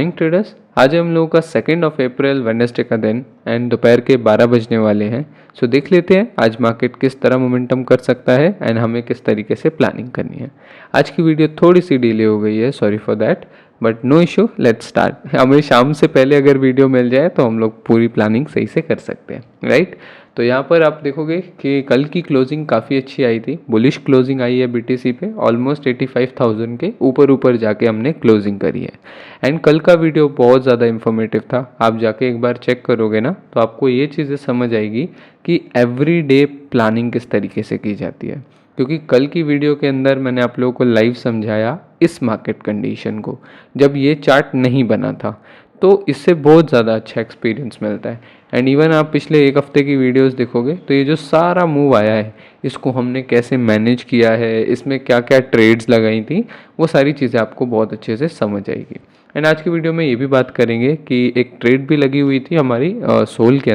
Morning traders. आज हम लोगों का 2 अप्रैल वेडनेसडे का दिन एंड दोपहर के 12 बजने वाले हैं। सो देख लेते हैं आज मार्केट किस तरह मोमेंटम कर सकता है एंड हमें किस तरीके से प्लानिंग करनी है। आज की वीडियो थोड़ी सी डिले हो गई है, sorry for that, but no issue, let's start. हमें शाम से पहले अगर वीडियो मिल जाए तो हम लोग पूरी प्लानिंग सही से कर सकते हैं, राइट। तो यहाँ पर आप देखोगे कि कल की क्लोजिंग काफ़ी अच्छी आई थी, बुलिश क्लोजिंग आई है बीटीसी पे, ऑलमोस्ट 85,000 के ऊपर जाके हमने क्लोजिंग करी है। एंड कल का वीडियो बहुत ज़्यादा इन्फॉर्मेटिव था, आप जाके एक बार चेक करोगे ना तो आपको ये चीज़ें समझ आएगी कि एवरी डे प्लानिंग किस तरीके से की जाती है। क्योंकि कल की वीडियो के अंदर मैंने आप लोगों को लाइव समझाया इस मार्केट कंडीशन को, जब ये चार्ट नहीं बना था, तो इससे बहुत ज़्यादा अच्छा एक्सपीरियंस मिलता है। एंड इवन आप पिछले एक हफ्ते की वीडियोस देखोगे तो ये जो सारा मूव आया है इसको हमने कैसे मैनेज किया है, इसमें क्या क्या ट्रेड्स लगाई थी, वो सारी चीज़ें आपको बहुत अच्छे से समझ आएगी। एंड आज की वीडियो में ये भी बात करेंगे कि एक ट्रेड भी लगी हुई थी हमारी सोल के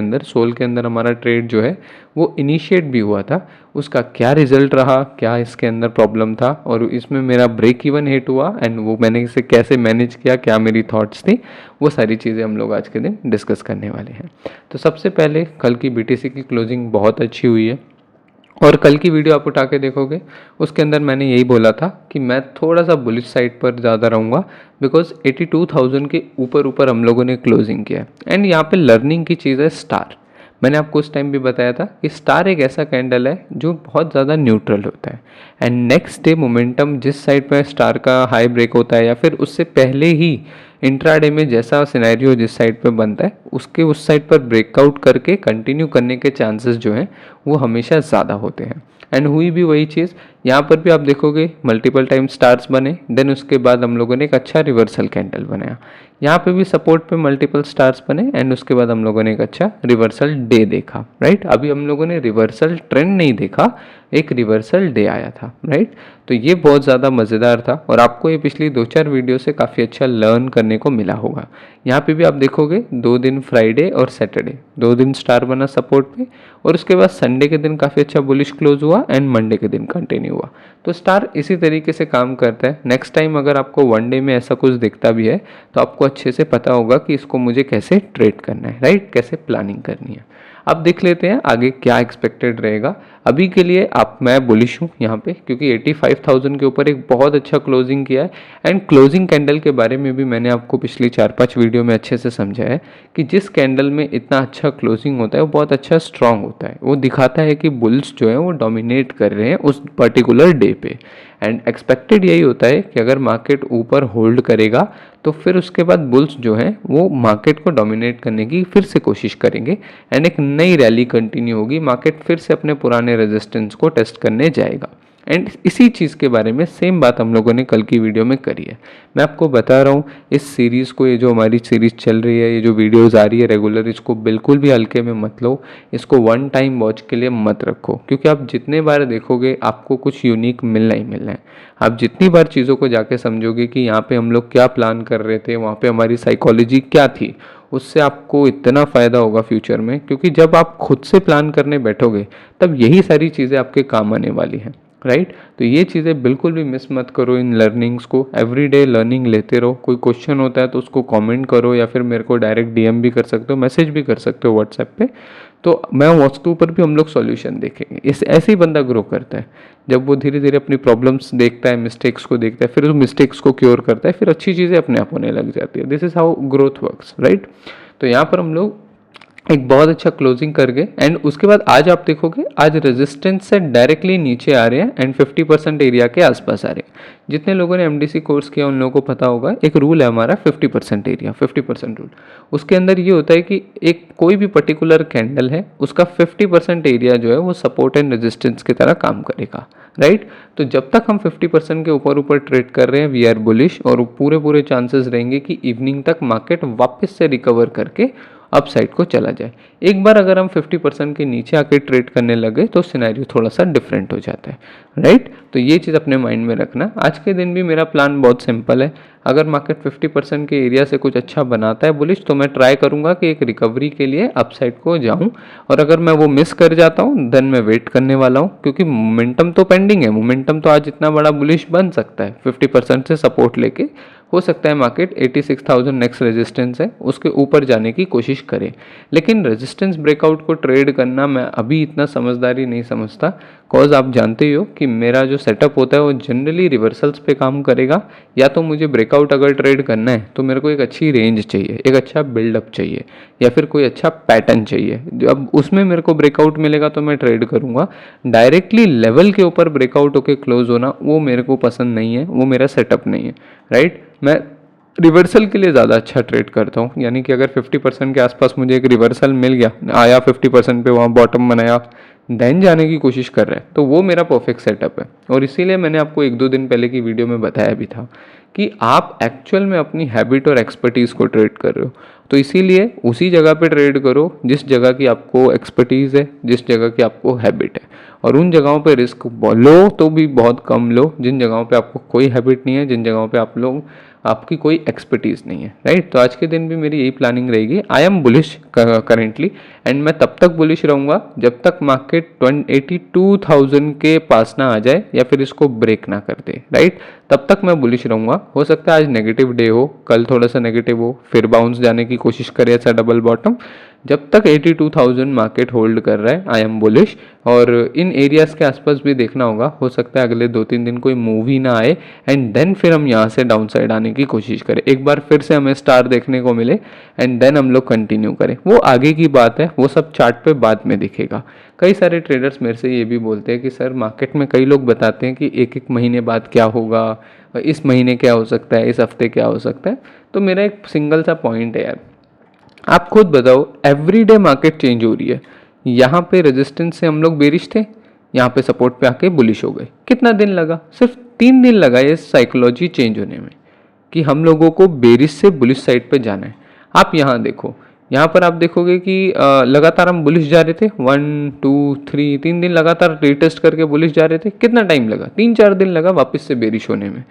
अंदर हमारा ट्रेड जो है वो इनिशिएट भी हुआ था, उसका क्या रिजल्ट रहा, क्या इसके अंदर प्रॉब्लम था और इसमें मेरा ब्रेक इवन हिट हुआ एंड वो मैंने इसे कैसे मैनेज किया, क्या मेरी थॉट्स थी, वो सारी चीज़ें हम लोग आज के दिन डिस्कस करने वाले हैं। तो सबसे पहले कल की बीटीसी की क्लोजिंग बहुत अच्छी हुई है और कल की वीडियो आप उठा के देखोगे उसके अंदर मैंने यही बोला था कि मैं थोड़ा सा बुलिश साइड पर ज़्यादा रहूँगा बिकॉज 82,000 के ऊपर हम लोगों ने क्लोजिंग किया है। एंड यहाँ पे लर्निंग की चीज़ है स्टार। मैंने आपको उस टाइम भी बताया था कि स्टार एक ऐसा कैंडल है जो बहुत ज़्यादा न्यूट्रल होता है एंड नेक्स्ट डे मोमेंटम जिस साइड पर स्टार का हाई ब्रेक होता है या फिर उससे पहले ही इंट्राडे में जैसा सिनेरियो जिस साइड पे बनता है उसके उस साइड पर ब्रेकआउट करके कंटिन्यू करने के चांसेस जो हैं वो हमेशा ज़्यादा होते हैं। एंड हुई भी वही चीज़, यहाँ पर भी आप देखोगे मल्टीपल टाइम स्टार्स बने, देन उसके बाद हम लोगों ने एक अच्छा रिवर्सल कैंडल बनाया। यहाँ पे भी सपोर्ट पे मल्टीपल स्टार्स बने एंड उसके बाद हम लोगों ने एक अच्छा रिवर्सल डे देखा, राइट। अभी हम लोगों ने रिवर्सल ट्रेंड नहीं देखा, एक रिवर्सल डे आया था, राइट। तो ये बहुत ज़्यादा मज़ेदार था और आपको ये पिछली 2-4 वीडियो से काफ़ी अच्छा लर्न करने को मिला होगा। यहाँ पे भी आप देखोगे 2 दिन फ्राइडे और सैटरडे 2 दिन स्टार बना सपोर्ट पे और उसके बाद संडे के दिन काफ़ी अच्छा बुलिश क्लोज हुआ एंड मंडे के दिन कंटिन्यू हुआ। तो स्टार इसी तरीके से काम करता है। नेक्स्ट टाइम अगर आपको वन डे में ऐसा कुछ दिखता भी है तो आपको अच्छे से पता होगा कि इसको मुझे कैसे ट्रेड करना है, राइट, कैसे प्लानिंग करनी है। अब देख लेते हैं आगे क्या एक्सपेक्टेड रहेगा। अभी के लिए मैं बुलिश हूँ यहाँ पे क्योंकि 85,000 के ऊपर एक बहुत अच्छा क्लोजिंग किया है एंड क्लोजिंग कैंडल के बारे में भी मैंने आपको पिछली 4-5 वीडियो में अच्छे से समझाया है कि जिस कैंडल में इतना अच्छा क्लोजिंग होता है वो बहुत अच्छा स्ट्रांग होता है, वो दिखाता है कि बुल्स जो है वो डोमिनेट कर रहे हैं उस पर्टिकुलर डे पे। एंड एक्सपेक्टेड यही होता है कि अगर मार्केट ऊपर होल्ड करेगा तो फिर उसके बाद बुल्स जो हैं वो मार्केट को डोमिनेट करने की फिर से कोशिश करेंगे एंड एक नई रैली कंटिन्यू होगी, मार्केट फिर से अपने पुराने रेजिस्टेंस को टेस्ट करने जाएगा। एंड इसी चीज़ के बारे में सेम बात हम लोगों ने कल की वीडियो में करी है। मैं आपको बता रहा हूँ इस सीरीज़ को, ये जो हमारी सीरीज़ चल रही है, ये जो वीडियोज़ आ रही है रेगुलर, इसको बिल्कुल भी हल्के में मत लो, इसको वन टाइम वॉच के लिए मत रखो क्योंकि आप जितने बार देखोगे आपको कुछ यूनिक मिलना ही मिलना है। आप जितनी बार चीज़ों को जाके समझोगे कि यहाँ पे हम लोग क्या प्लान कर रहे थे, वहाँ पे हमारी साइकोलॉजी क्या थी, उससे आपको इतना फ़ायदा होगा फ्यूचर में। क्योंकि जब आप खुद से प्लान करने बैठोगे तब यही सारी चीज़ें आपके काम आने वाली हैं, राइट। तो ये चीज़ें बिल्कुल भी मिस मत करो, इन लर्निंग्स को एवरीडे लर्निंग लेते रहो। कोई क्वेश्चन होता है तो उसको कमेंट करो या फिर मेरे को डायरेक्ट डीएम भी कर सकते हो, मैसेज भी कर सकते हो व्हाट्सएप पे, तो मैं व्हाट्सएप पर भी हम लोग सॉल्यूशन देखेंगे। इस ऐसे ही बंदा ग्रो करता है, जब वो धीरे धीरे अपनी प्रॉब्लम्स देखता है, मिस्टेक्स को देखता है, फिर उस मिस्टेक्स को क्योर करता है, फिर अच्छी चीज़ें अपने आप होने लग जाती है। This is how growth works, right. तो यहाँ पर हम लोग एक बहुत अच्छा क्लोजिंग कर गए एंड उसके बाद आज आप देखोगे आज रेजिस्टेंस से डायरेक्टली नीचे आ रहे हैं एंड 50% एरिया के आसपास आ रहे हैं। जितने लोगों ने एमडीसी कोर्स किया उन लोगों को पता होगा एक रूल है हमारा 50% एरिया, 50% रूल। उसके अंदर ये होता है कि एक कोई भी पर्टिकुलर कैंडल है उसका 50% एरिया जो है वो सपोर्ट एंड रेजिस्टेंस की तरह काम करेगा, राइट। तो जब तक हम 50% के ऊपर ट्रेड कर रहे हैं वी आर बुलिश और पूरे चांसेस रहेंगे कि इवनिंग तक मार्केट वापस से रिकवर करके अप साइड को चला जाए। एक बार अगर हम 50% के नीचे आके ट्रेड करने लगे तो सिनेरियो थोड़ा सा डिफरेंट हो जाता है, राइट। तो ये चीज़ अपने माइंड में रखना। आज के दिन भी मेरा प्लान बहुत सिंपल है, अगर मार्केट 50% के एरिया से कुछ अच्छा बनाता है बुलिश तो मैं ट्राई करूंगा कि एक रिकवरी के लिए अपसाइड को जाऊं और अगर मैं वो मिस कर जाता हूं देन मैं वेट करने वाला हूं क्योंकि मोमेंटम तो पेंडिंग है। मोमेंटम तो आज इतना बड़ा बुलिश बन सकता है 50% से सपोर्ट लेके, हो सकता है मार्केट 86,000 नेक्स्ट रेजिस्टेंस है उसके ऊपर जाने की कोशिश करे, लेकिन रेजिस्टेंस ब्रेकआउट को ट्रेड करना मैं अभी इतना समझदारी नहीं समझता। कॉज आप जानते ही हो कि मेरा जो सेटअप होता है वो जनरली रिवर्सल्स पे काम करेगा। या तो मुझे ब्रेकआउट अगर ट्रेड करना है तो मेरे को एक अच्छी रेंज चाहिए, एक अच्छा बिल्डअप चाहिए, या फिर कोई अच्छा पैटर्न चाहिए। अब उसमें मेरे को ब्रेकआउट मिलेगा तो मैं ट्रेड करूँगा। डायरेक्टली लेवल के ऊपर ब्रेकआउट होकर क्लोज होना वो मेरे को पसंद नहीं है, वो मेरा सेटअप नहीं है, राइट। मैं रिवर्सल के लिए ज़्यादा अच्छा ट्रेड करता हूँ, यानी कि अगर 50% के आसपास मुझे एक रिवर्सल मिल गया, आया 50% पे, वहाँ बॉटम बनाया, देन जाने की कोशिश कर रहे हैं, तो वो मेरा परफेक्ट सेटअप है। और इसीलिए मैंने आपको 1-2 दिन पहले की वीडियो में बताया भी था कि आप एक्चुअल में अपनी हैबिट और एक्सपर्टीज़ को ट्रेड कर रहे हो, तो इसीलिए उसी जगह पे ट्रेड करो जिस जगह की आपको एक्सपर्टीज़ है, जिस जगह की आपको हैबिट है। और उन जगहों पे रिस्क लो तो भी बहुत कम लो जिन जगहों पे आपको कोई हैबिट नहीं है, जिन जगहों पे आप लोग आपकी कोई एक्सपर्टीज़ नहीं है, राइट। तो आज के दिन भी मेरी यही प्लानिंग रहेगी। I am bullish currently, and मैं तब तक बुलिश रहूँगा जब तक मार्केट 82,000 के पास ना आ जाए या फिर इसको ब्रेक ना कर दे, राइट। तब तक मैं बुलिश रहूँगा। हो सकता है आज नेगेटिव डे हो, कल थोड़ा सा नेगेटिव हो, फिर बाउंस जाने की कोशिश करे ऐसा डबल बॉटम। जब तक 82,000 मार्केट होल्ड कर रहा है आई एम बुलिश। और इन एरियाज़ के आसपास भी देखना होगा, हो सकता है अगले 2-3 दिन कोई मूव ही ना आए एंड देन फिर हम यहाँ से डाउन साइड आने की कोशिश करें, एक बार फिर से हमें स्टार देखने को मिले एंड देन हम लोग कंटिन्यू करें। वो आगे की बात है, वो सब चार्ट पे बाद में दिखेगा। कई सारे ट्रेडर्स मेरे से ये भी बोलते हैं कि सर मार्केट में कई लोग बताते हैं कि एक एक महीने बाद क्या होगा, इस महीने क्या हो सकता है, इस हफ्ते क्या हो सकता है। तो मेरा एक सिंगल सा पॉइंट है यार, आप खुद बताओ, एवरीडे मार्केट चेंज हो रही है। यहाँ पे रेजिस्टेंस से हम लोग बेरिश थे, यहाँ पे सपोर्ट पे आके बुलिश हो गए। कितना दिन लगा? सिर्फ 3 दिन लगा ये साइकोलॉजी चेंज होने में कि हम लोगों को बेरिश से बुलिश साइड पे जाना है। आप यहाँ देखो, यहाँ पर आप देखोगे कि लगातार हम बुलिश जा रहे थे, 1 2 3 3 दिन लगातार रीटेस्ट करके बुलिश जा रहे थे। कितना टाइम लगा? 3-4 दिन लगा वापस से बेरिश होने में।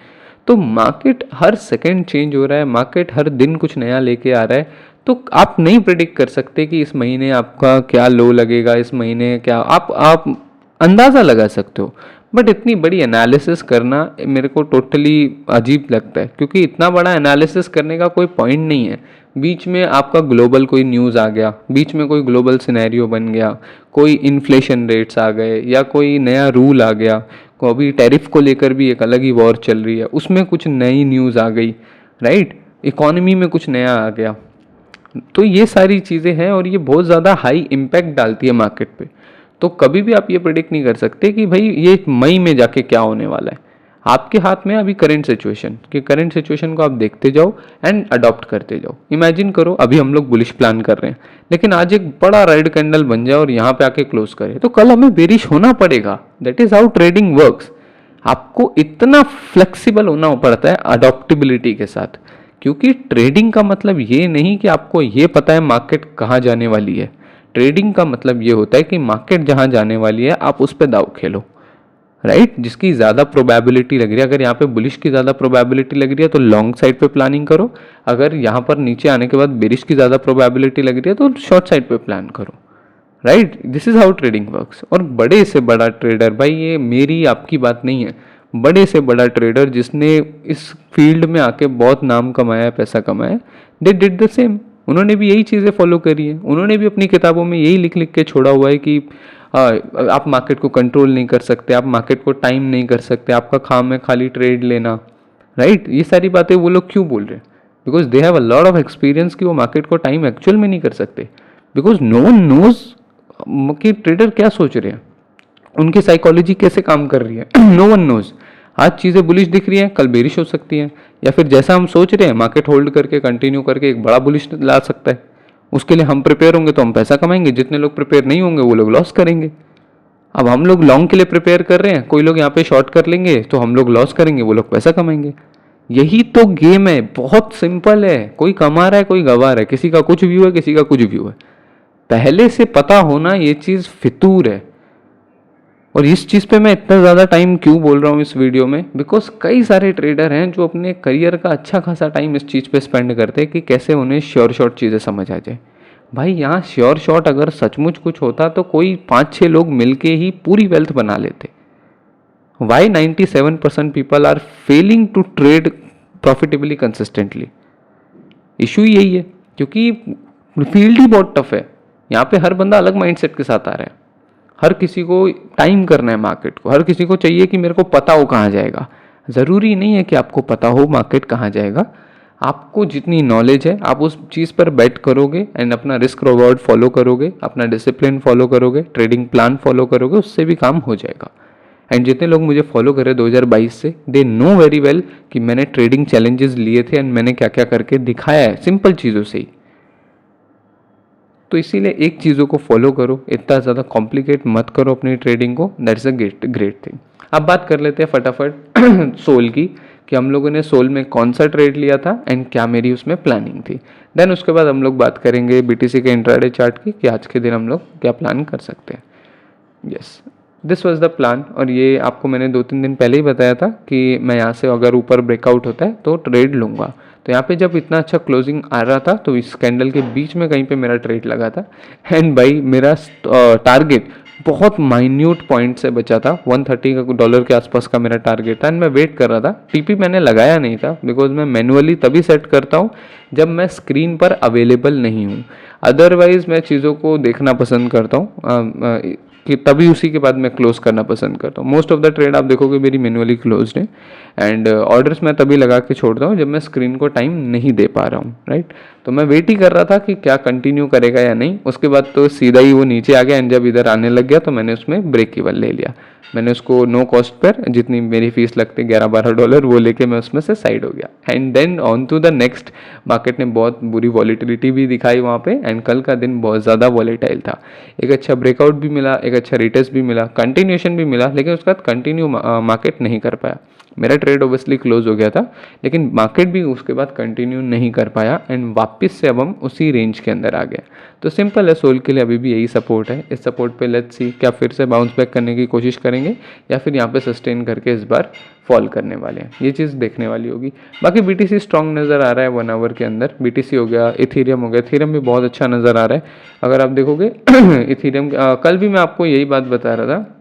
तो मार्केट हर सेकेंड चेंज हो रहा है, मार्केट हर दिन कुछ नया लेके आ रहा है। तो आप नहीं प्रिडिक्ट कर सकते कि इस महीने आपका क्या लो लगेगा, इस महीने क्या, आप अंदाज़ा लगा सकते हो, बट इतनी बड़ी एनालिसिस करना मेरे को टोटली अजीब लगता है, क्योंकि इतना बड़ा एनालिसिस करने का कोई पॉइंट नहीं है। बीच में आपका ग्लोबल कोई न्यूज़ आ गया, बीच में कोई ग्लोबल सिनेरियो बन गया, कोई इन्फ्लेशन रेट्स आ गए, या कोई नया रूल आ गया, को अभी टैरिफ को लेकर भी एक अलग ही वॉर चल रही है, उसमें कुछ नई न्यूज़ आ गई, राइट। इकोनॉमी में कुछ नया आ गया। तो ये सारी चीज़ें हैं और ये बहुत ज़्यादा हाई इम्पैक्ट डालती है मार्केट पे। तो कभी भी आप ये प्रिडिक्ट नहीं कर सकते कि भाई ये मई में जाके क्या होने वाला है। आपके हाथ में अभी करंट सिचुएशन, कि करंट सिचुएशन को आप देखते जाओ एंड अडॉप्ट करते जाओ। इमेजिन करो अभी हम लोग बुलिश प्लान कर रहे हैं, लेकिन आज एक बड़ा रेड कैंडल बन जाए और यहाँ पे आके क्लोज करे, तो कल हमें बेरिश होना पड़ेगा। That is how trading works. आपको इतना फ्लेक्सिबल होना पड़ता है अडॉप्टेबिलिटी के साथ, क्योंकि ट्रेडिंग का मतलब ये नहीं कि आपको ये पता है मार्केट कहाँ जाने वाली है। ट्रेडिंग का मतलब ये होता है कि मार्केट जहाँ जाने वाली है आप उस पर दाव खेलो, राइट। जिसकी ज़्यादा प्रोबेबिलिटी लग रही है, अगर यहाँ पे बुलिश की ज़्यादा प्रोबेबिलिटी लग रही है तो लॉन्ग साइड पे प्लानिंग करो। अगर यहाँ पर नीचे आने के बाद बेरिश की ज़्यादा प्रोबेबिलिटी लग रही है तो शॉर्ट साइड पे प्लान करो, right. This is how trading works. और बड़े से बड़ा ट्रेडर, भाई ये मेरी आपकी बात नहीं है, बड़े से बड़ा ट्रेडर जिसने इस फील्ड में आके बहुत नाम कमाया, पैसा कमाया, दे डिड द सेम। उन्होंने भी यही चीज़ें फॉलो करी है। उन्होंने भी अपनी किताबों में यही लिख लिख के छोड़ा हुआ है कि आप मार्केट को कंट्रोल नहीं कर सकते, आप मार्केट को टाइम नहीं कर सकते, आपका काम है खाली ट्रेड लेना, राइट। ये सारी बातें वो लोग क्यों बोल रहे हैं? Because they have a lot of experience कि वो मार्केट को टाइम एक्चुअल में नहीं कर सकते। बिकॉज नो वन नोज कि ट्रेडर क्या सोच रहे हैं, उनकी साइकोलॉजी कैसे काम कर रही है। No one knows. आज चीज़ें बुलिश दिख रही हैं, कल बेरिश हो सकती हैं, या फिर जैसा हम सोच रहे हैं मार्केट होल्ड करके कंटिन्यू करके एक बड़ा बुलिश ला सकता है। उसके लिए हम प्रिपेयर होंगे तो हम पैसा कमाएंगे, जितने लोग प्रिपेयर नहीं होंगे वो लोग लॉस करेंगे। अब हम लोग लॉन्ग के लिए प्रिपेयर कर रहे हैं, कोई लोग यहाँ पे शॉर्ट कर लेंगे तो हम लोग लॉस करेंगे, वो लोग पैसा कमाएंगे। यही तो गेम है, बहुत सिंपल है। कोई कमा रहा है, कोई गवा रहा है, किसी का कुछ व्यू है, किसी का कुछ व्यू है। पहले से पता होना ये चीज़ फितूर है। और इस चीज़ पे मैं इतना ज़्यादा टाइम क्यों बोल रहा हूँ इस वीडियो में, बिकॉज कई सारे ट्रेडर हैं जो अपने करियर का अच्छा खासा टाइम इस चीज़ पे स्पेंड करते हैं कि कैसे उन्हें श्योर शॉर्ट चीज़ें समझ आ जाए। भाई यहाँ श्योर शॉर्ट अगर सचमुच कुछ होता तो कोई 5-6 लोग मिलके ही पूरी वेल्थ बना लेते। Why 97% people are failing to trade profitably consistently. Issue यही है क्योंकि फील्ड ही बहुत टफ है। यहाँ पे हर बंदा अलग माइंडसेट के साथ आ रहा है। हर किसी को टाइम करना है मार्केट को, हर किसी को चाहिए कि मेरे को पता हो कहाँ जाएगा। ज़रूरी नहीं है कि आपको पता हो मार्केट कहाँ जाएगा। आपको जितनी नॉलेज है आप उस चीज़ पर बेट करोगे एंड अपना रिस्क रिवॉर्ड फॉलो करोगे, अपना डिसिप्लिन फॉलो करोगे, ट्रेडिंग प्लान फॉलो करोगे, उससे भी काम हो जाएगा। एंड जितने लोग मुझे फॉलो कर रहे 2022 से, दे नो वेरी वेल कि मैंने ट्रेडिंग चैलेंजेस लिए थे एंड मैंने क्या क्या करके दिखाया है सिंपल चीज़ों से ही। तो इसीलिए एक चीज़ों को फॉलो करो, इतना ज़्यादा कॉम्प्लिकेट मत करो अपनी ट्रेडिंग को। That's a great thing. अब बात कर लेते हैं फटाफट सोल की, कि हम लोगों ने सोल में कौन सा ट्रेड लिया था एंड क्या मेरी उसमें प्लानिंग थी। देन उसके बाद हम लोग बात करेंगे बीटीसी के इंट्राडे चार्ट की, कि आज के दिन हम लोग क्या प्लान कर सकते हैं। Yes, this was the plan. और ये आपको मैंने 2-3 दिन पहले ही बताया था कि मैं यहाँ से अगर ऊपर ब्रेकआउट होता है तो ट्रेड लूँगा। तो यहाँ पे जब इतना अच्छा क्लोजिंग आ रहा था तो इस कैंडल के बीच में कहीं पे मेरा ट्रेड लगा था एंड भाई मेरा टारगेट बहुत माइन्यूट पॉइंट से बचा था। $130 के आसपास का मेरा टारगेट था एंड मैं वेट कर रहा था। टीपी मैंने लगाया नहीं था बिकॉज मैं मैनुअली तभी सेट करता हूँ जब मैं स्क्रीन पर अवेलेबल नहीं हूँ। अदरवाइज मैं चीज़ों को देखना पसंद करता हूँ कि तभी उसी के बाद मैं क्लोज करना पसंद करता हूँ। मोस्ट ऑफ द ट्रेड आप देखोगे मेरी मैनुअली क्लोज है एंड ऑर्डर्स मैं तभी लगा के छोड़ता हूँ जब मैं स्क्रीन को टाइम नहीं दे पा रहा हूँ, राइट। तो मैं वेट ही कर रहा था कि क्या कंटिन्यू करेगा या नहीं। उसके बाद तो सीधा ही वो नीचे आ गया एंड जब इधर आने लग गया तो मैंने उसमें ब्रेक इवन ले लिया। मैंने उसको नो कॉस्ट पर, जितनी मेरी फीस लगती है $11-12 वो लेके मैं उसमें से साइड हो गया। And then on to the next, market ने बहुत बुरी वॉलीटिलिटी भी दिखाई वहाँ पे एंड कल का दिन बहुत ज़्यादा वॉलेटाइल था। एक अच्छा ब्रेकआउट भी मिला, एक अच्छा रिटेस्ट भी मिला, कंटिन्यूएशन भी मिला, लेकिन उसके बाद कंटिन्यू मार्केट नहीं कर पाया। मेरा ट्रेड ओबियसली क्लोज हो गया था लेकिन मार्केट भी उसके बाद कंटिन्यू नहीं कर पाया एंड वापस से अब हम उसी रेंज के अंदर आ गए। तो सिंपल है, सोल के लिए अभी भी यही सपोर्ट है। इस सपोर्ट पे लेट्स सी क्या फिर से बाउंस बैक करने की कोशिश करेंगे या फिर यहाँ पे सस्टेन करके इस बार फॉल करने वाले हैं, ये चीज़ देखने वाली होगी। बाकी बीटीसी स्ट्रॉन्ग नज़र आ रहा है 1 आवर के अंदर। बीटीसी हो गया, इथीरियम हो गया, इथीरियम भी बहुत अच्छा नज़र आ रहा है। अगर आप देखोगे इथीरियम कल भी मैं आपको यही बात बता रहा था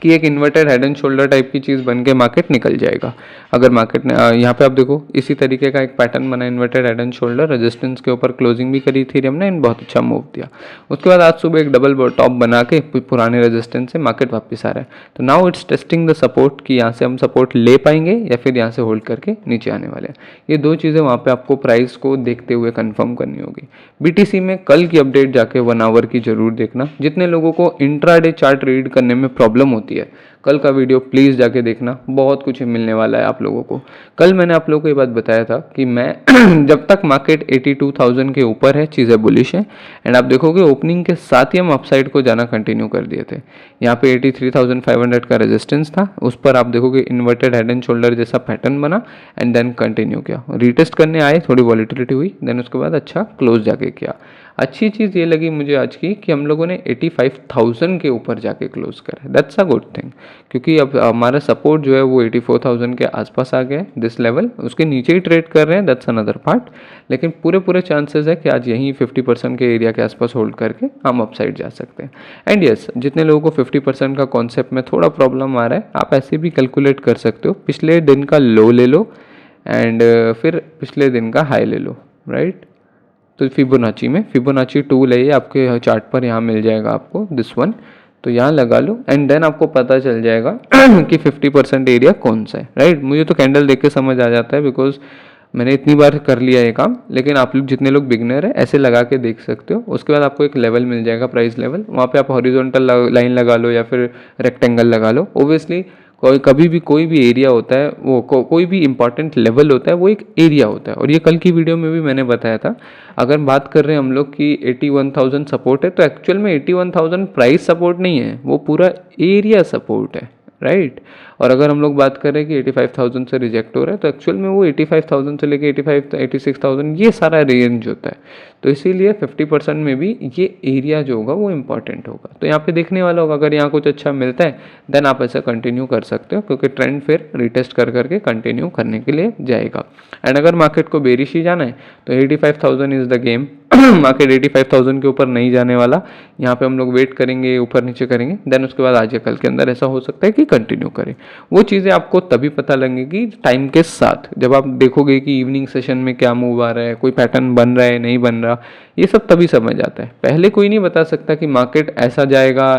कि एक inverted head and shoulder type की चीज़ बन के मार्केट निकल जाएगा। अगर मार्केट ने यहाँ पे आप देखो इसी तरीके का एक पैटर्न बना, inverted head and shoulder, resistance के ऊपर क्लोजिंग भी करी इथेरियम ने एंड बहुत अच्छा मूव दिया। उसके बाद आज सुबह एक डबल टॉप बना के पुराने रेजिस्टेंस से मार्केट वापस आ रहा है। तो now it's testing the support कि यहाँ से हम सपोर्ट ले पाएंगे या फिर यहाँ से होल्ड करके नीचे आने वाले हैं। ये दो चीज़ें वहाँ पे आपको प्राइस को देखते हुए कंफर्म करनी होगी। बीटीसी में कल की अपडेट जाके 1 आवर की जरूर देखना। जितने लोगों को इंट्राडे चार्ट रीड करने में प्रॉब्लम होती है, कल का वीडियो प्लीज़ जाके देखना, बहुत कुछ मिलने वाला है आप लोगों को। कल मैंने आप लोगों को ये बात बताया था कि मैं जब तक मार्केट 82,000 के ऊपर है चीज़ें बुलिश है एंड आप देखोगे ओपनिंग के साथ ही हम अपसाइड को जाना कंटिन्यू कर दिए थे। यहाँ पे 83,500 का रेजिस्टेंस था, उस पर आप देखोगे इन्वर्टेड हेड एंड शोल्डर जैसा पैटर्न बना एंड देन कंटिन्यू किया। रीटेस्ट करने आए, थोड़ी वॉलीटिलिटी हुई, देन उसके बाद अच्छा क्लोज जाके किया। अच्छी चीज़ ये लगी मुझे आज की कि हम लोगों ने 85,000 के ऊपर जाके क्लोज करा। दैट्स अ गुड थिंग, क्योंकि अब हमारा सपोर्ट जो है वो 84,000 के आसपास आ गया है दिस लेवल। उसके नीचे ही ट्रेड कर रहे हैं, दैट्स अनदर पार्ट, लेकिन पूरे चांसेस है कि आज यहीं 50% के एरिया के आसपास होल्ड करके हम अपसाइड जा सकते हैं। एंड यस, जितने लोगों को 50% का कॉन्सेप्ट में थोड़ा प्रॉब्लम आ रहा है, आप ऐसे भी कैलकुलेट कर सकते हो। पिछले दिन का लो ले लो एंड फिर पिछले दिन का हाई ले लो, राइट। तो फिबोनाची में फिबोनाची टूल है ये, आपके चार्ट पर यहाँ मिल जाएगा आपको, दिस वन। तो यहाँ लगा लो एंड देन आपको पता चल जाएगा कि 50% एरिया कौन सा है, राइट। मुझे तो कैंडल देख के समझ आ जाता है बिकॉज मैंने इतनी बार कर लिया ये काम। लेकिन आप लोग जितने लोग बिगनर है ऐसे लगा के देख सकते हो। उसके बाद आपको एक लेवल मिल जाएगा, प्राइस लेवल, वहाँ पे आप हॉरिजॉन्टल लाइन लगा लो या फिर रेक्टेंगल लगा लो। ओबियसली कभी भी कोई भी एरिया होता है वो कोई भी इंपॉर्टेंट लेवल होता है वो एक एरिया होता है। और ये कल की वीडियो में भी मैंने बताया था। अगर बात कर रहे हैं हम लोग कि 81,000 सपोर्ट है, तो एक्चुअल में 81,000 प्राइस सपोर्ट नहीं है, वो पूरा एरिया सपोर्ट है, राइट। और अगर हम लोग बात करें कि 85,000 से रिजेक्ट हो रहा है, तो एक्चुअल में वो 85,000 से लेके 86,000 ये सारा रेंज होता है। तो इसीलिए 50% में भी ये एरिया जो होगा वो इंपॉर्टेंट होगा। तो यहाँ पे देखने वाला होगा, अगर यहाँ कुछ अच्छा मिलता है देन आप ऐसा कंटिन्यू कर सकते हो, क्योंकि ट्रेंड फिर रिटेस्ट कर करके कंटिन्यू करने के लिए जाएगा। एंड अगर मार्केट को बेरिश ही जाना है तो 85,000 इज़ द गेम। मार्केट 85,000 के ऊपर नहीं जाने वाला, यहाँ पे हम लोग वेट करेंगे, ऊपर नीचे करेंगे, देन उसके बाद आज या कल के अंदर ऐसा हो सकता है कि कंटिन्यू करें। वो चीज़ें आपको तभी पता लगेगी टाइम के साथ, जब आप देखोगे कि इवनिंग सेशन में क्या मूव आ रहा है, कोई पैटर्न बन रहा है नहीं बन रहा, ये सब तभी समझ आता है। पहले कोई नहीं बता सकता कि मार्केट ऐसा जाएगा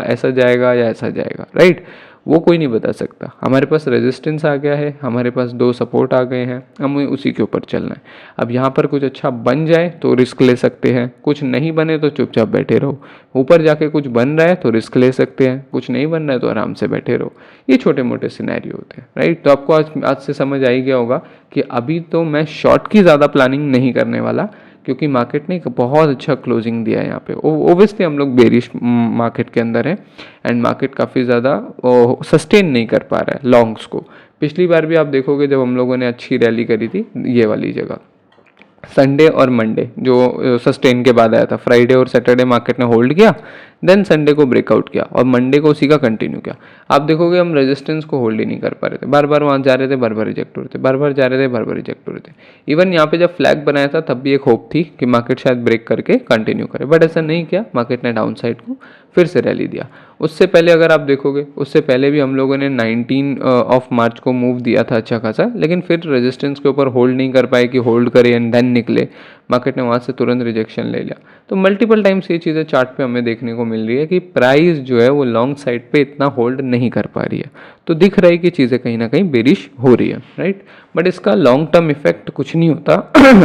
या ऐसा जाएगा, राइट। वो कोई नहीं बता सकता। हमारे पास रेजिस्टेंस आ गया है, हमारे पास 2 सपोर्ट आ गए हैं, हमें उसी के ऊपर चलना है। अब यहाँ पर कुछ अच्छा बन जाए तो रिस्क ले सकते हैं, कुछ नहीं बने तो चुपचाप बैठे रहो। ऊपर जाके कुछ बन रहा है तो रिस्क ले सकते हैं, कुछ नहीं बन रहा है तो आराम से बैठे रहो। ये छोटे मोटे सिनेरियो होते हैं, राइट। तो आपको आज से समझ आ ही गया होगा कि अभी तो मैं शॉर्ट की ज़्यादा प्लानिंग नहीं करने वाला, क्योंकि मार्केट ने एक बहुत अच्छा क्लोजिंग दिया है यहाँ पे। ओबियसली हम लोग बेरिश मार्केट के अंदर है एंड मार्केट काफ़ी ज़्यादा सस्टेन नहीं कर पा रहा है लॉन्ग्स को। पिछली बार भी आप देखोगे जब हम लोगों ने अच्छी रैली करी थी, ये वाली जगह संडे और मंडे जो सस्टेन के बाद आया था, फ्राइडे और सैटरडे मार्केट ने होल्ड किया, देन संडे को ब्रेकआउट किया और मंडे को उसी का कंटिन्यू किया। आप देखोगे हम रेजिस्टेंस को होल्ड ही नहीं कर पा रहे थे, बार बार वहाँ जा रहे थे, बार बार रिजेक्ट हो रहे थे, बार बार जा रहे थे, बार बार रिजेक्ट हो रहे थे। इवन यहाँ पे जब फ्लैग बनाया था तब भी एक होप थी कि मार्केट शायद ब्रेक करके कंटिन्यू करे, बट ऐसा नहीं किया। मार्केट ने डाउन साइड को फिर से रैली दिया। उससे पहले अगर आप देखोगे, उससे पहले भी हम लोगों ने 19 ऑफ मार्च को मूव दिया था अच्छा खासा, लेकिन फिर रेजिस्टेंस के ऊपर होल्ड नहीं कर पाए कि होल्ड करे एंड देन निकले, मार्केट ने वहाँ से तुरंत रिजेक्शन ले लिया। तो मल्टीपल टाइम्स ये चीज़ें चार्ट पे हमें देखने को मिल रही है कि प्राइस जो है वो लॉन्ग साइड पे इतना होल्ड नहीं कर पा रही है। तो दिख रहा है कि चीज़ें कहीं ना कहीं बेरिश हो रही है, राइट। बट इसका लॉन्ग टर्म इफेक्ट कुछ नहीं होता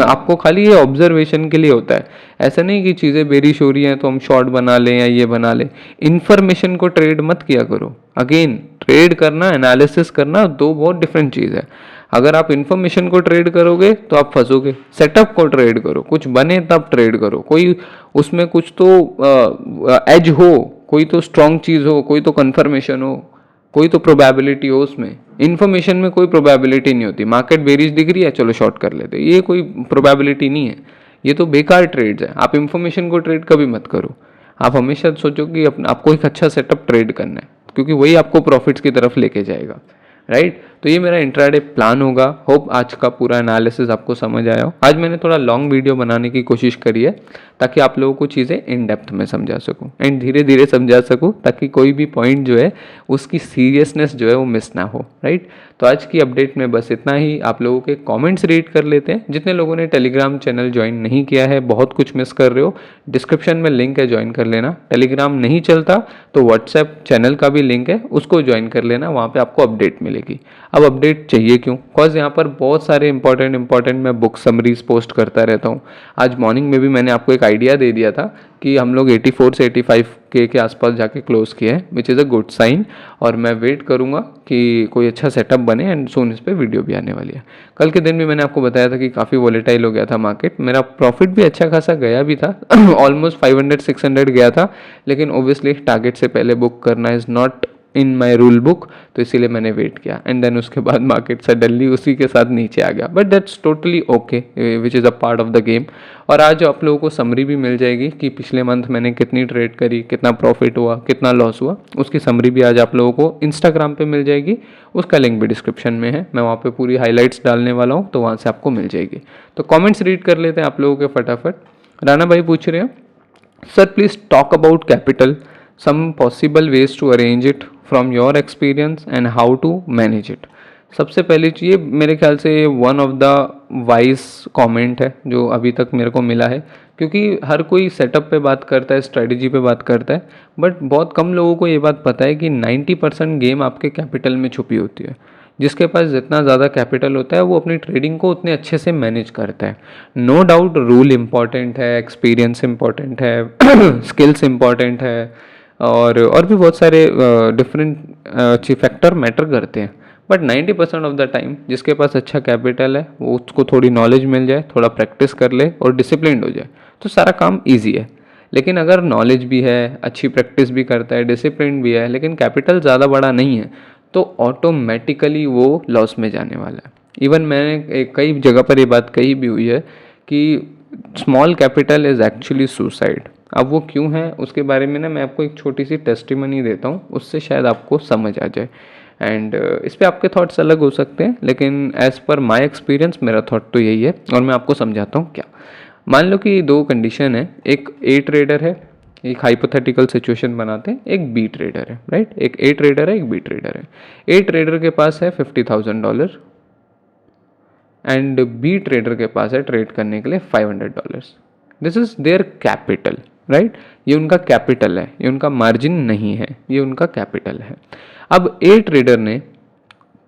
आपको खाली ये ऑब्जर्वेशन के लिए होता है। ऐसा नहीं कि चीज़ें बेरिश हो रही हैं तो हम शॉर्ट बना लें या ये बना लें। इन्फॉर्मेशन को ट्रेड मत किया करो। अगेन, ट्रेड करना, एनालिसिस करना, दो बहुत डिफरेंट चीज़ है। अगर आप इन्फॉर्मेशन को ट्रेड करोगे तो आप फंसोगे। सेटअप को ट्रेड करो, कुछ बने तब ट्रेड करो, कोई उसमें कुछ तो एज हो, कोई तो स्ट्रॉन्ग चीज़ हो, कोई तो कन्फर्मेशन हो, कोई तो प्रोबेबिलिटी हो। उसमें इन्फॉर्मेशन में कोई प्रोबेबिलिटी नहीं होती। मार्केट बेरिश दिख रही है, चलो शॉर्ट कर लेते, ये कोई प्रोबेबिलिटी नहीं है, ये तो बेकार ट्रेड्स है। आप इन्फॉर्मेशन को ट्रेड कभी मत करो। आप हमेशा सोचो कि आपको एक अच्छा सेटअप ट्रेड करना है, क्योंकि वही आपको प्रॉफिट्स की तरफ लेके जाएगा, राइट। तो ये मेरा इंट्राडे प्लान होगा। होप आज का पूरा एनालिसिस आपको समझ आया हो। आज मैंने थोड़ा लॉन्ग वीडियो बनाने की कोशिश करी है ताकि आप लोगों को चीज़ें इन डेप्थ में समझा सकूं एंड धीरे धीरे समझा सकूं, ताकि कोई भी पॉइंट जो है उसकी सीरियसनेस जो है वो मिस ना हो, राइट। तो आज की अपडेट में बस इतना ही। आप लोगों के कमेंट्स रीड कर लेते हैं। जितने लोगों ने टेलीग्राम चैनल ज्वाइन नहीं किया है, बहुत कुछ मिस कर रहे हो। डिस्क्रिप्शन में लिंक है, ज्वाइन कर लेना। टेलीग्राम नहीं चलता तो व्हाट्सएप चैनल का भी लिंक है, उसको ज्वाइन कर लेना, वहाँ पे आपको अपडेट मिलेगी। अब अपडेट चाहिए क्यों? बिकॉज यहाँ पर बहुत सारे इंपॉर्टेंट मैं बुक समरीज पोस्ट करता रहता हूँ। आज मॉर्निंग में भी मैंने आपको एक आइडिया दे दिया था कि हम लोग 84 से 85 के आसपास जाके क्लोज किए हैं, which is a good sign. और मैं वेट करूँगा कि कोई अच्छा सेटअप बने एंड सोन इस पर वीडियो भी आने वाली है। कल के दिन भी मैंने आपको बताया था कि काफ़ी वॉलेटाइल हो गया था मार्केट। मेरा प्रॉफिट भी अच्छा खासा गया भी था ऑलमोस्ट 500-600 गया था, लेकिन ओब्वियसली टारगेट से पहले बुक करना is not in my rule book, तो इसीलिए मैंने वेट किया एंड देन उसके बाद मार्केट सडनली उसी के साथ नीचे आ गया। But that's totally okay, which is a part of the game. और आज आप लोगों को समरी भी मिल जाएगी कि पिछले मंथ मैंने कितनी ट्रेड करी, कितना प्रॉफिट हुआ, कितना लॉस हुआ, उसकी समरी भी आज आप लोगों को इंस्टाग्राम पे मिल जाएगी। उसका लिंक भी डिस्क्रिप्शन में है, मैं वहाँ पे पूरी हाईलाइट्स डालने वाला हूँ, तो वहाँ से आपको मिल जाएगी। तो कॉमेंट्स रीड कर लेते हैं आप लोगों के फटाफट। राणा भाई पूछ रहे हैं, sir please talk about capital, some possible ways to arrange it from your experience and how to manage it। सबसे पहली चीज़ मेरे ख्याल से one of the wise comment है जो अभी तक मेरे को मिला है, क्योंकि हर कोई सेटअप पे बात करता है, स्ट्रेटजी पे बात करता है, बट बहुत कम लोगों को ये बात पता है कि 90% गेम आपके कैपिटल में छुपी होती है। जिसके पास जितना ज़्यादा कैपिटल होता है वो अपनी ट्रेडिंग को उतने अच्छे से मैनेज करता है। नो डाउट रूल इम्पॉर्टेंट है, एक्सपीरियंस इम्पॉर्टेंट है, स्किल्स इम्पॉर्टेंट है, और भी बहुत सारे डिफरेंट फैक्टर मैटर करते हैं। बट 90% ऑफ द टाइम जिसके पास अच्छा कैपिटल है वो उसको थोड़ी नॉलेज मिल जाए, थोड़ा प्रैक्टिस कर ले और डिसिप्लिन्ड हो जाए तो सारा काम ईजी है। लेकिन अगर नॉलेज भी है, अच्छी प्रैक्टिस भी करता है, डिसिप्लिन भी है, लेकिन कैपिटल ज़्यादा बड़ा नहीं है, तो ऑटोमेटिकली वो लॉस में जाने वाला है। इवन मैंने कई जगह पर ये बात कही भी हुई है कि small capital is actually suicide. अब वो क्यों है उसके बारे में ना मैं आपको एक छोटी सी टेस्टिमनी देता हूँ, उससे शायद आपको समझ आ जाए। एंड इस पर आपके थॉट्स अलग हो सकते हैं, लेकिन एज़ पर माई एक्सपीरियंस मेरा थॉट तो यही है और मैं आपको समझाता हूँ क्या। मान लो कि दो कंडीशन है, एक ए ट्रेडर है, एक हाइपोथेटिकल सिचुएशन बनाते हैं, एक बी ट्रेडर है, राइट। एक ए ट्रेडर है, एक बी ट्रेडर है। ए ट्रेडर के पास है $50,000 एंड बी ट्रेडर के पास है ट्रेड करने के लिए $500। This is their capital, right. ये उनका कैपिटल है, ये उनका मार्जिन नहीं है, ये उनका कैपिटल है। अब ए ट्रेडर ने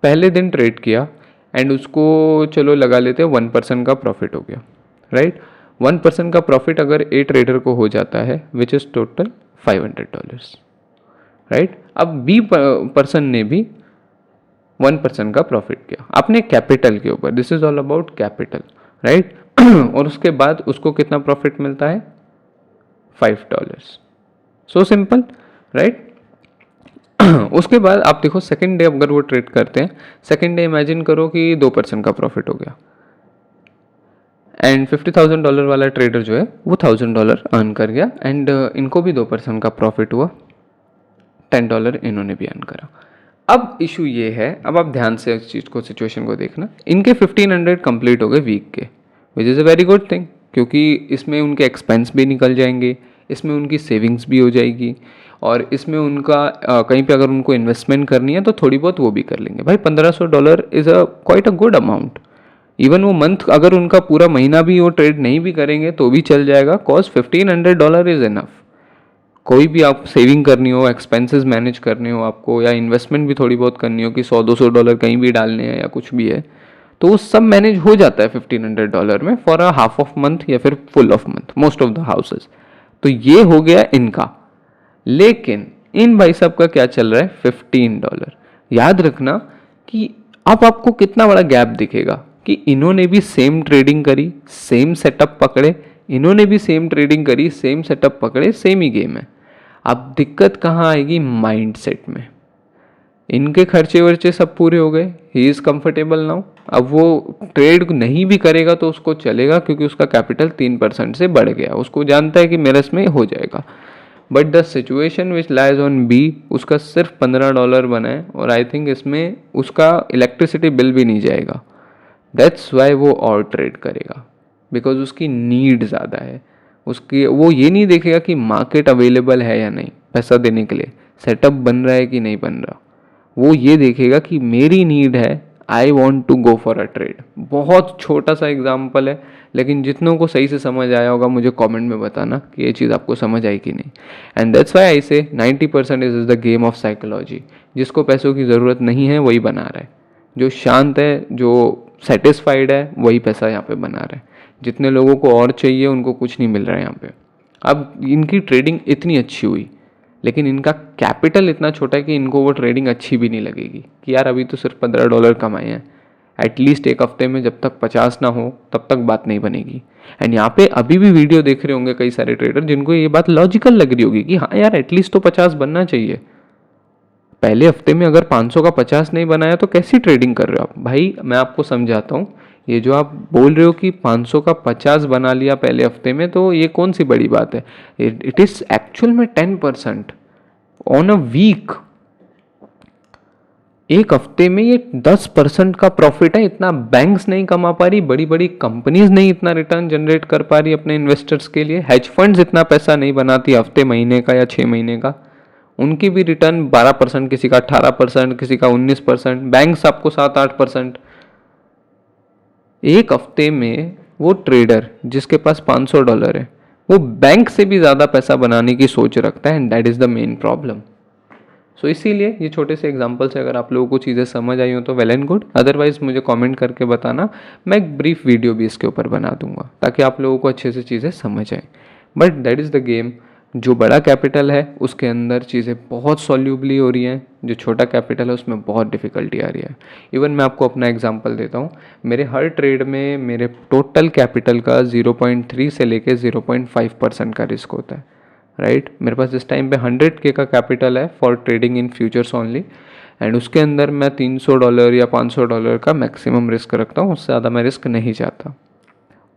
पहले दिन ट्रेड किया एंड उसको चलो लगा लेते हैं 1% का प्रॉफिट हो गया, राइट। 1% का प्रॉफिट अगर ए ट्रेडर को हो जाता है विच इज टोटल $500, राइट। अब बी पर्सन ने भी 1% का प्रॉफिट किया अपने कैपिटल के ऊपर। This is all about capital, right. और उसके बाद उसको कितना प्रॉफिट मिलता है? $5। So simple, right. उसके बाद आप देखो सेकेंड डे अगर वो ट्रेड करते हैं, सेकेंड डे इमेजिन करो कि 2% का प्रॉफिट हो गया एंड $50,000 वाला ट्रेडर जो है वो $1,000 अर्न कर गया एंड इनको भी 2% का प्रॉफिट हुआ, $10 इन्होंने भी अर्न करा। अब इशू ये है, अब आप ध्यान से इस चीज़ को, सिचुएशन को देखना। इनके 1500 कंप्लीट हो गए वीक के, विच is a very good thing, क्योंकि इसमें उनके एक्सपेंस भी निकल जाएंगे, इसमें उनकी सेविंग्स भी हो जाएगी और इसमें उनका कहीं पे अगर उनको इन्वेस्टमेंट करनी है तो थोड़ी बहुत वो भी कर लेंगे। भाई $1,500 is a quite a good amount. Even वो मंथ अगर उनका पूरा महीना भी वो ट्रेड नहीं भी करेंगे तो भी चल जाएगा, कॉज $1,500 इज़ इनफ। कोई भी आप सेविंग करनी हो, एक्सपेंसेस मैनेज करने हो आपको, या इन्वेस्टमेंट भी थोड़ी बहुत करनी हो कि $100-200 कहीं भी डालने हैं या कुछ भी है, तो वो सब मैनेज हो जाता है $1,500 में for a half of month या फिर full of month, most of the houses. तो ये हो गया इनका। लेकिन इन भाई साहब का क्या चल रहा है? $15। याद रखना कि अब आपको कितना बड़ा गैप दिखेगा कि इन्होंने भी सेम ट्रेडिंग करी, सेम सेटअप पकड़े, इन्होंने भी सेम ट्रेडिंग करी, सेम सेटअप पकड़े, सेम ही गेम है। अब दिक्कत कहाँ आएगी? माइंडसेट में। इनके खर्चे वर्चे सब पूरे हो गए, ही इज़ कंफर्टेबल नाउ। अब वो ट्रेड नहीं भी करेगा तो उसको चलेगा क्योंकि उसका कैपिटल 3% से बढ़ गया, उसको जानता है कि मेरे इसमें हो जाएगा। But the situation which lies on be, उसका सिर्फ $15 बना है और आई थिंक इसमें उसका इलेक्ट्रिसिटी बिल भी नहीं जाएगा। दैट्स वाई वो और ट्रेड करेगा, बिकॉज उसकी नीड ज़्यादा है। उसकी वो ये नहीं देखेगा कि मार्केट अवेलेबल है या नहीं पैसा देने के लिए, सेटअप बन रहा है कि नहीं बन रहा। वो ये देखेगा कि मेरी नीड है, I want to go for a trade. बहुत छोटा सा एग्जाम्पल है, लेकिन जितनों को सही से समझ आया होगा मुझे कमेंट में बताना कि ये चीज़ आपको समझ आई कि नहीं। एंड दैट्स वाई आई से 90% is the game of psychology. जिसको पैसों की ज़रूरत नहीं है वही बना रहा है, जो शांत है, जो सेटिस्फाइड है, वही पैसा यहाँ पे बना रहा है। जितने लोगों को और चाहिए उनको कुछ नहीं मिल रहा है यहाँ पे। अब इनकी ट्रेडिंग इतनी अच्छी हुई लेकिन इनका कैपिटल इतना छोटा है कि इनको वो ट्रेडिंग अच्छी भी नहीं लगेगी कि यार अभी तो सिर्फ $15 कमाए हैं, एटलीस्ट एक हफ्ते में जब तक 50 ना हो तब तक बात नहीं बनेगी। एंड यहाँ पे अभी भी वीडियो देख रहे होंगे कई सारे ट्रेडर जिनको ये बात लॉजिकल लग रही होगी कि हाँ यार एटलीस्ट तो 50 बनना चाहिए। पहले हफ्ते में अगर 500 का 50 नहीं बनाया तो कैसी ट्रेडिंग कर रहे हो आप? भाई मैं आपको समझाता हूँ, ये जो आप बोल रहे हो कि 500 का 50 बना लिया पहले हफ्ते में, तो ये कौन सी बड़ी बात है? इट इज एक्चुअल में 10% ऑन अ वीक। एक हफ्ते में ये 10% का प्रॉफिट है। इतना बैंक्स नहीं कमा पा रही, बड़ी बड़ी कंपनीज नहीं इतना रिटर्न जनरेट कर पा रही अपने इन्वेस्टर्स के लिए, हेज फंड्स इतना पैसा नहीं बनाती हफ्ते महीने का या 6 महीने का। उनकी भी रिटर्न 12%, किसी का 18%, किसी का 19%, बैंक्स आपको 7-8%। एक हफ्ते में वो ट्रेडर जिसके पास $500 है वो बैंक से भी ज़्यादा पैसा बनाने की सोच रखता है, and that is the main problem. So इसीलिए ये छोटे से एग्जांपल से अगर आप लोगों को चीज़ें समझ आई हो तो वेल एंड गुड, अदरवाइज मुझे कमेंट करके बताना, मैं एक ब्रीफ वीडियो भी इसके ऊपर बना दूंगा ताकि आप लोगों को अच्छे से चीज़ें समझ आए। But that is the game. जो बड़ा कैपिटल है उसके अंदर चीज़ें बहुत सॉल्यूबली हो रही हैं, जो छोटा कैपिटल है उसमें बहुत डिफ़िकल्टी आ रही है। इवन मैं आपको अपना एग्जांपल देता हूँ, मेरे हर ट्रेड में मेरे टोटल कैपिटल का 0.3 से लेके 0.5% का रिस्क होता है, राइट। मेरे पास इस टाइम पे 100K का कैपिटल है for trading in futures only, and उसके अंदर मैं $300 या $500 का मैक्सिमम रिस्क रखता हूँ, उससे ज़्यादा मैं रिस्क नहीं चाहता।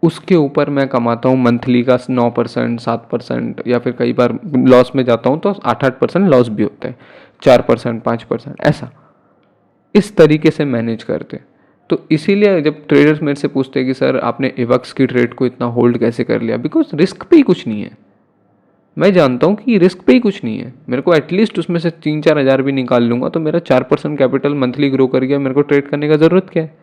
उसके ऊपर मैं कमाता हूँ मंथली का 9%, 7%, या फिर कई बार लॉस में जाता हूँ तो 8-8% लॉस भी होता है, 4%, 5%, ऐसा इस तरीके से मैनेज करते। तो इसीलिए जब ट्रेडर्स मेरे से पूछते हैं कि सर आपने एवक्स की ट्रेड को इतना होल्ड कैसे कर लिया, बिकॉज रिस्क पे ही कुछ नहीं है। मैं जानता हूँ कि रिस्क पे ही कुछ नहीं है, मेरे को एटलीस्ट उसमें से 3-4 हज़ार भी निकाल लूँगा तो मेरा 4% कैपिटल मंथली ग्रो कर गया, मेरे को ट्रेड करने का ज़रूरत क्या है।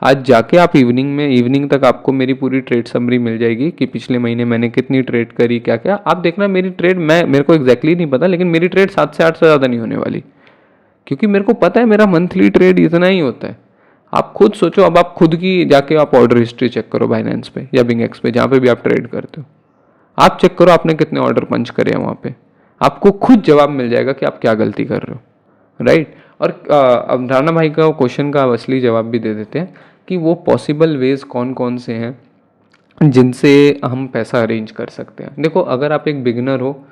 आज जाके आप इवनिंग तक आपको मेरी पूरी ट्रेड समरी मिल जाएगी कि पिछले महीने मैंने कितनी ट्रेड करी, क्या क्या। आप देखना मेरी ट्रेड, मेरे को एग्जैक्टली नहीं पता, लेकिन मेरी ट्रेड 7 से 8 से ज़्यादा नहीं होने वाली, क्योंकि मेरे को पता है मेरा मंथली ट्रेड इतना ही होता है। आप खुद सोचो, अब आप खुद की जाके आप ऑर्डर हिस्ट्री चेक करो बाइनेंस पे या बिंगएक्स पे, जहाँ पे भी आप ट्रेड करते हो, आप चेक करो आपने कितने ऑर्डर पंच करे हैं वहाँ पे, आपको खुद जवाब मिल जाएगा कि आप क्या गलती कर रहे हो, राइट। और अब राणा भाई का क्वेश्चन का असली जवाब भी दे देते हैं कि वो पॉसिबल वेज कौन कौन से हैं जिनसे हम पैसा अरेंज कर सकते हैं। देखो, अगर आप एक बिगिनर हो,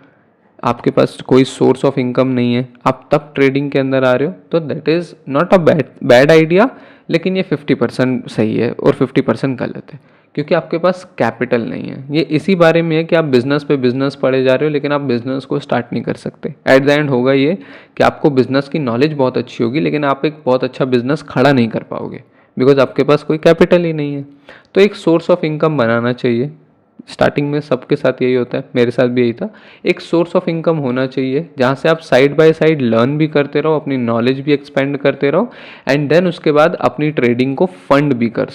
आपके पास कोई सोर्स ऑफ इनकम नहीं है, आप तब ट्रेडिंग के अंदर आ रहे हो, तो that is not a bad idea, लेकिन ये 50% सही है और 50% गलत है, क्योंकि आपके पास कैपिटल नहीं है। ये इसी बारे में है कि आप बिजनेस पे बिजनेस पढ़े जा रहे हो, लेकिन आप बिजनेस को स्टार्ट नहीं कर सकते। एट द एंड होगा ये कि आपको बिजनेस की नॉलेज बहुत अच्छी होगी, लेकिन आप एक बहुत अच्छा बिजनेस खड़ा नहीं कर पाओगे, बिकॉज आपके पास कोई कैपिटल ही नहीं है। तो एक सोर्स ऑफ इनकम बनाना चाहिए। स्टार्टिंग में सबके साथ यही होता है, मेरे साथ भी यही था। एक सोर्स ऑफ इनकम होना चाहिए जहाँ से आप साइड बाय साइड लर्न भी करते रहो, अपनी नॉलेज भी एक्सपेंड करते रहो, एंड देन उसके बाद अपनी ट्रेडिंग को फंड भी कर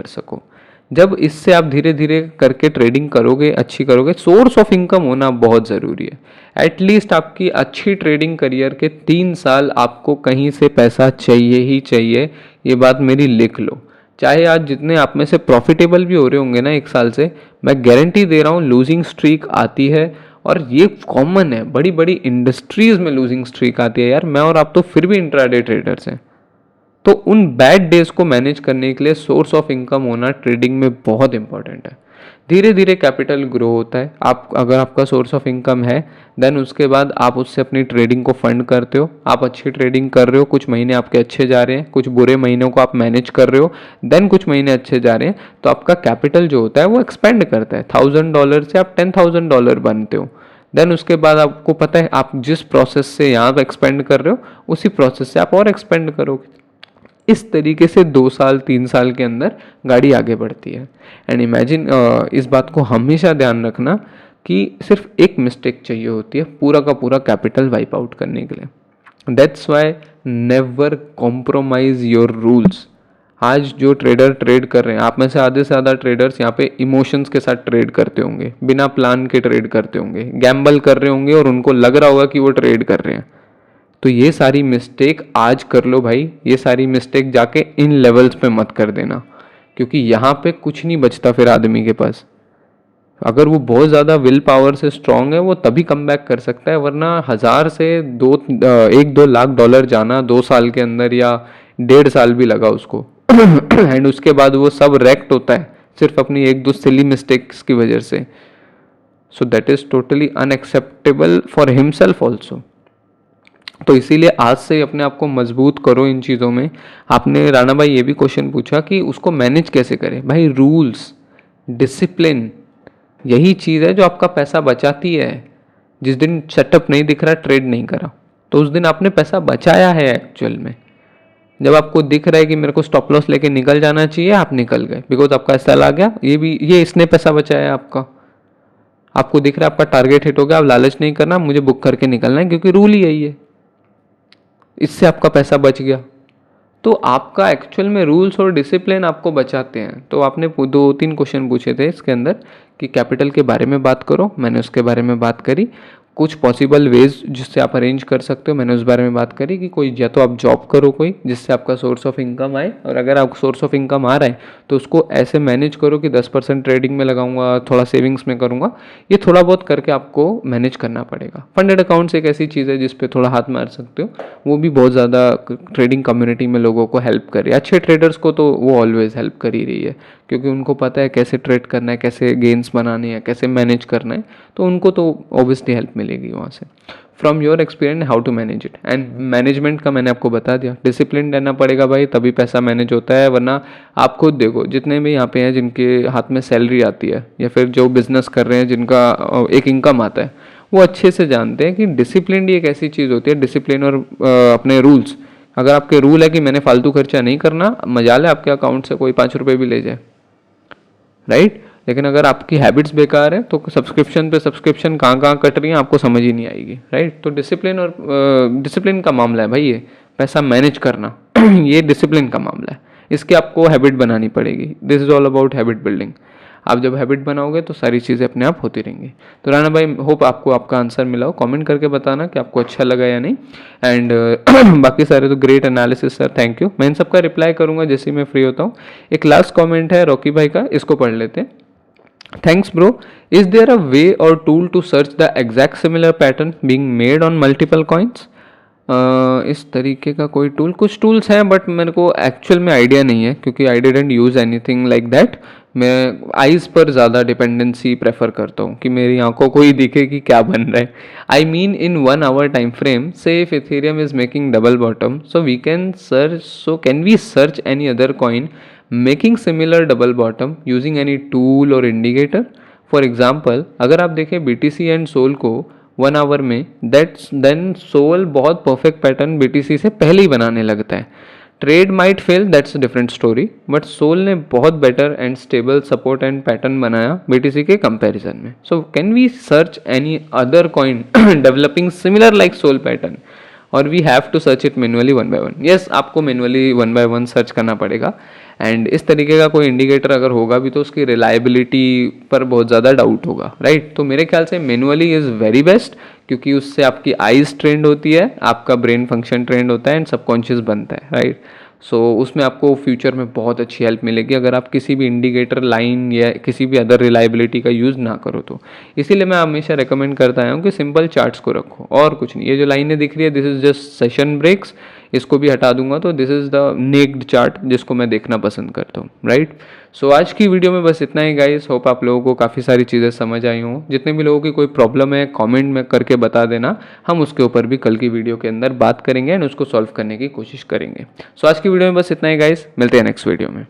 सको, जब इससे आप धीरे धीरे करके ट्रेडिंग करोगे, अच्छी करोगे, सोर्स ऑफ इनकम होना बहुत ज़रूरी है। एटलीस्ट आपकी अच्छी ट्रेडिंग करियर के 3 साल आपको कहीं से पैसा चाहिए ही चाहिए, ये बात मेरी लिख लो। चाहे आज जितने आप में से प्रॉफिटेबल भी हो रहे होंगे ना 1 साल से, मैं गारंटी दे रहा हूँ लूजिंग स्ट्रीक आती है, और ये कॉमन है, बड़ी बड़ी इंडस्ट्रीज में लूजिंग स्ट्रीक आती है यार। मैं और आप तो फिर भी इंट्राडे ट्रेडर्स हैं। तो उन बैड डेज को मैनेज करने के लिए सोर्स ऑफ इनकम होना ट्रेडिंग में बहुत इंपॉर्टेंट है। धीरे धीरे कैपिटल ग्रो होता है। आप अगर आपका सोर्स ऑफ इनकम है, देन उसके बाद आप उससे अपनी ट्रेडिंग को फंड करते हो। आप अच्छी ट्रेडिंग कर रहे हो, कुछ महीने आपके अच्छे जा रहे हैं, कुछ बुरे महीनों को आप मैनेज कर रहे हो, देन कुछ महीने अच्छे जा रहे हैं, तो आपका कैपिटल जो होता है वो एक्सपेंड करता है। $1000 से आप $10,000 बनते हो। देन उसके बाद आपको पता है आप जिस प्रोसेस से यहाँ पर एक्सपेंड कर रहे हो, उसी प्रोसेस से आप और एक्सपेंड करोगे। इस तरीके से 2 साल 3 साल के अंदर गाड़ी आगे बढ़ती है। एंड इमेजिन, इस बात को हमेशा ध्यान रखना कि सिर्फ एक मिस्टेक चाहिए होती है पूरा का पूरा कैपिटल वाइप आउट करने के लिए। That's why never compromise your rules. आज जो ट्रेडर ट्रेड कर रहे हैं, आप में से आधे से ज़्यादा ट्रेडर्स यहाँ पे इमोशंस के साथ ट्रेड करते होंगे, बिना प्लान के ट्रेड करते होंगे, गैम्बल कर रहे होंगे और उनको लग रहा होगा कि वो ट्रेड कर रहे हैं। तो ये सारी मिस्टेक आज कर लो भाई, ये सारी मिस्टेक जाके इन लेवल्स पे मत कर देना, क्योंकि यहाँ पे कुछ नहीं बचता फिर आदमी के पास। अगर वो बहुत ज़्यादा विल पावर से स्ट्रांग है, वो तभी कम बैक कर सकता है, वरना 1000 से 1-2 लाख डॉलर जाना 2 साल के अंदर या 1.5 साल भी लगा उसको एंड उसके बाद वो सब रेक्ट होता है सिर्फ अपनी 1-2 सिली मिस्टेक्स की वजह से। So that is totally unacceptable for himself also. तो इसीलिए आज से अपने आप को मजबूत करो इन चीज़ों में। आपने राणा भाई ये भी क्वेश्चन पूछा कि उसको मैनेज कैसे करें। भाई रूल्स, डिसिप्लिन, यही चीज़ है जो आपका पैसा बचाती है। जिस दिन सेटअप नहीं दिख रहा, ट्रेड नहीं करा, तो उस दिन आपने पैसा बचाया है एक्चुअल में। जब आपको दिख रहा है कि मेरे को स्टॉप लॉस लेके निकल जाना चाहिए, आप निकल गए बिकॉज आपका एसएल आ गया। ये इसने पैसा बचाया है आपका। आपको दिख रहा है आपका टारगेट हिट हो गया, आप लालच नहीं करना, मुझे बुक करके निकलना है, क्योंकि रूल ही यही है। इससे आपका पैसा बच गया। तो आपका एक्चुअल में रूल्स और डिसिप्लिन आपको बचाते हैं। तो आपने 2-3 क्वेश्चन पूछे थे इसके अंदर कि कैपिटल के बारे में बात करो, मैंने उसके बारे में बात करी। कुछ पॉसिबल वेज जिससे आप अरेंज कर सकते हो, मैंने उस बारे में बात करी कि कोई या तो आप जॉब करो कोई जिससे आपका सोर्स ऑफ इनकम आए, और अगर आपको सोर्स ऑफ इनकम आ रहा है तो उसको ऐसे मैनेज करो कि 10% ट्रेडिंग में लगाऊंगा, थोड़ा सेविंग्स में करूंगा। ये थोड़ा बहुत करके आपको मैनेज करना पड़ेगा। फंडेड अकाउंट्स एक ऐसी चीज़ है जिस पे थोड़ा हाथ मार सकते हो, वो भी बहुत ज़्यादा ट्रेडिंग कम्युनिटी में लोगों को हेल्प कर रही है। अच्छे ट्रेडर्स को तो वो ऑलवेज हेल्प कर ही रही है, क्योंकि उनको पता है कैसे ट्रेड करना है, कैसे गेन्स बनाने हैं, कैसे मैनेज करना है, तो उनको तो ऑब्वियसली हेल्प मिलेगी वहाँ से। From your experience how to manage it. And management का मैंने आपको बता दिया, डिसिप्लिन रहना पड़ेगा भाई, तभी पैसा मैनेज होता है। वरना आप खुद देखो, जितने भी यहाँ पे हैं जिनके हाथ में सैलरी आती है या फिर जो बिजनेस कर रहे हैं जिनका एक इनकम आता है, वो अच्छे से जानते हैं कि डिसिप्लिन एक ऐसी चीज़ होती है, डिसिप्लिन और अपने रूल्स। अगर आपके रूल है कि मैंने फालतू खर्चा नहीं करना, मजाल है आपके अकाउंट से कोई 5 रुपये भी ले जाए, राइट। लेकिन अगर आपकी हैबिट्स बेकार है तो सब्सक्रिप्शन पे सब्सक्रिप्शन कहाँ कहाँ कट रही हैं आपको समझ ही नहीं आएगी, राइट। तो डिसिप्लिन और डिसिप्लिन का मामला है भाई, ये पैसा मैनेज करना ये डिसिप्लिन का मामला है, इसकी आपको हैबिट बनानी पड़ेगी। This is all about habit building. आप जब हैबिट बनाओगे तो सारी चीज़ें अपने आप होती रहेंगी। तो राणा भाई, होप आपको आपका आंसर मिला हो, कमेंट करके बताना कि आपको अच्छा लगा या नहीं। एंड बाकी सारे तो great analysis sir, thank you. मैं इन सबका रिप्लाई करूँगा जैसे ही मैं फ्री होता हूँ। एक लास्ट कॉमेंट है रॉकी भाई का, इसको पढ़ लेते हैं। Thanks bro. Is there a way or tool to search the exact similar pattern being made on multiple coins? इस तरीके का कोई टूल, कुछ टूल्स हैं बट मेरे को एक्चुअल में आइडिया नहीं है क्योंकि I didn't use anything like that. मैं आइज़ पर ज़्यादा डिपेंडेंसी प्रेफर करता हूँ कि मेरी आंखों को ही दिखे कि क्या बन रहा है। I mean in 1 hour time frame, से if Ethereum is making double bottom, so we can search, so can we search any other coin making similar double bottom using any tool और इंडिकेटर। फॉर एग्जाम्पल, अगर आप देखें BTC and soul को 1 hour में, that's then SOL बहुत perfect pattern BTC से पहले ही बनाने लगता है। Trade might fail, that's a different story, but SOL ने बहुत better and stable support and pattern बनाया BTC के कंपैरिजन में। So can we search any other coin developing similar like SOL pattern, और we have to search it manually 1 by 1। Yes, आपको manually 1 by 1 search करना पड़ेगा। And इस तरीके का कोई इंडिकेटर अगर होगा भी तो उसकी रिलायबिलिटी पर बहुत ज़्यादा डाउट होगा, राइट। तो मेरे ख्याल से मैनुअली इज़ वेरी बेस्ट, क्योंकि उससे आपकी आइज ट्रेंड होती है, आपका ब्रेन फंक्शन ट्रेंड होता है एंड सबकॉन्शियस बनता है, राइट। सो उसमें आपको फ्यूचर में बहुत अच्छी हेल्प मिलेगी अगर आप किसी भी इंडिकेटर लाइन या किसी भी अदर रिलायबिलिटी का यूज़ ना करो तो। इसीलिए मैं हमेशा रेकमेंड करता आया हूँ कि सिंपल चार्ट्स को रखो और कुछ नहीं। ये जो लाइनें दिख रही है, this is just session breaks, इसको भी हटा दूंगा तो this is the naked chart जिसको मैं देखना पसंद करता हूँ, राइट। सो आज की वीडियो में बस इतना ही गाइस। होप आप लोगों को काफ़ी सारी चीज़ें समझ आई हों। जितने भी लोगों की कोई प्रॉब्लम है कमेंट में करके बता देना, हम उसके ऊपर भी कल की वीडियो के अंदर बात करेंगे एंड उसको सॉल्व करने की कोशिश करेंगे। सो आज की वीडियो में बस इतना ही गाइस, मिलते हैं नेक्स्ट वीडियो में।